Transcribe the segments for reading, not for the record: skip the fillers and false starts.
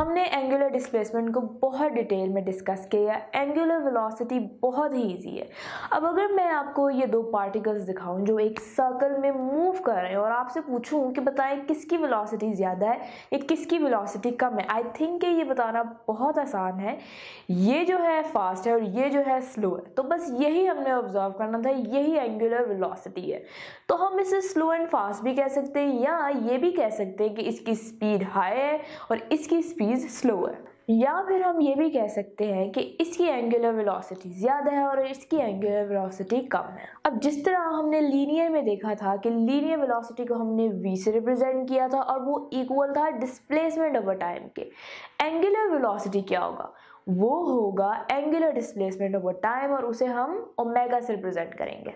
हमने angular displacement को बहुत डिटेल में डिस्कस किया। एंगुलर वेलोसिटी बहुत ही इजी है। अब अगर मैं आपको ये दो पार्टिकल्स दिखाऊं जो एक सर्कल में मूव कर रहे हैं और आपसे पूछूं कि बताएं किसकी वेलोसिटी ज़्यादा है या किसकी वेलोसिटी कम है, आई थिंक ये बताना बहुत आसान है। ये जो है फास्ट है और ये जो है स्लो है, तो बस यही हमने ऑब्जर्व करना था, यही एंगुलर वेलोसिटी है। तो हम इसे स्लो एंड फास्ट भी कह सकते हैं या ये भी कह सकते हैं कि इसकी स्पीड हाई है और इसकी स्पीड स्लो है, या फिर हम ये भी कह सकते हैं कि इसकी एंगुलर वेलोसिटी ज़्यादा है और इसकी एंगुलर वेलोसिटी कम है। अब जिस तरह हमने लीनियर में देखा था कि लीनियर वेलोसिटी को हमने v से रिप्रेजेंट किया था और वो इक्वल था डिस्प्लेसमेंट ओवर टाइम के। एंगुलर वेलोसिटी क्या होगा? वो होगा एंगुलर डिस्प्लेसमेंट ओवर टाइम और उसे हम ओमेगा से रिप्रेजेंट करेंगे।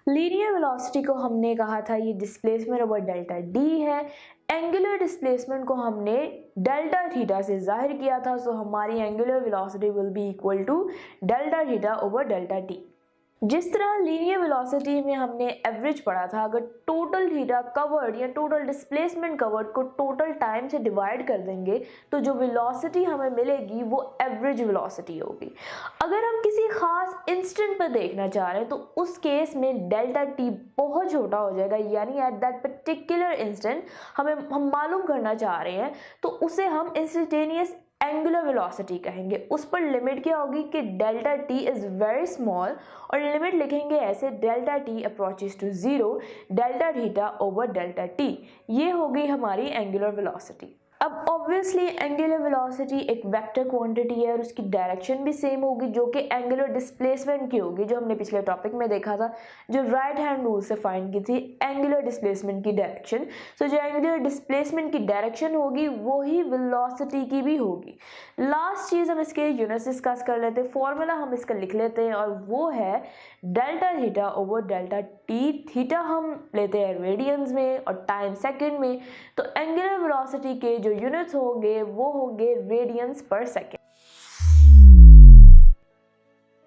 लीनियर वेलोसिटी को हमने कहा था ये डिस्प्लेसमेंट ओवर डेल्टा डी है। एंगुलर डिस्प्लेसमेंट को हमने डेल्टा थीटा से जाहिर किया था, सो हमारी angular velocity will be equal to delta theta over delta t. जिस तरह लीनियर वेलोसिटी में हमने एवरेज पढ़ा था, अगर टोटल थीटा कवर्ड या टोटल डिस्प्लेसमेंट कवर्ड को टोटल टाइम से डिवाइड कर देंगे तो जो वेलोसिटी हमें मिलेगी वो एवरेज वेलोसिटी होगी। अगर हम किसी खास इंस्टेंट पर देखना चाह रहे हैं तो उस केस में डेल्टा टी बहुत छोटा हो जाएगा, यानी एट दैट पर्टिकुलर इंस्टेंट हम मालूम करना चाह रहे हैं तो उसे हम इंस्टेंटेनियस एंगुलर वेलोसिटी कहेंगे। उस पर लिमिट क्या होगी कि delta t is very small और लिमिट लिखेंगे ऐसे delta t approaches to zero delta theta over delta t. ये होगी हमारी एंगुलर वेलोसिटी। अब ऑब्वियसली एंगुलर वेलोसिटी एक वेक्टर क्वांटिटी है और उसकी डायरेक्शन भी सेम होगी जो कि एंगुलर डिस्प्लेसमेंट की होगी, जो हमने पिछले टॉपिक में देखा था, जो राइट हैंड रूल से फाइंड की थी एंगुलर डिस्प्लेसमेंट की डायरेक्शन। सो जो एंगुलर डिस्प्लेसमेंट की डायरेक्शन होगी वही वेलोसिटी की भी होगी। लास्ट चीज़ हम इसके यूनिट्स डिस्कस कर लेते हैं, फॉर्मूला हम इसका लिख लेते हैं और वो है delta theta over delta T. Theta हम लेते हैं रेडियंस में और टाइम सेकेंड में, तो एंगुलर वेलोसिटी के जो यूनिट्स होंगे वो होंगे रेडियंस पर सेकेंड।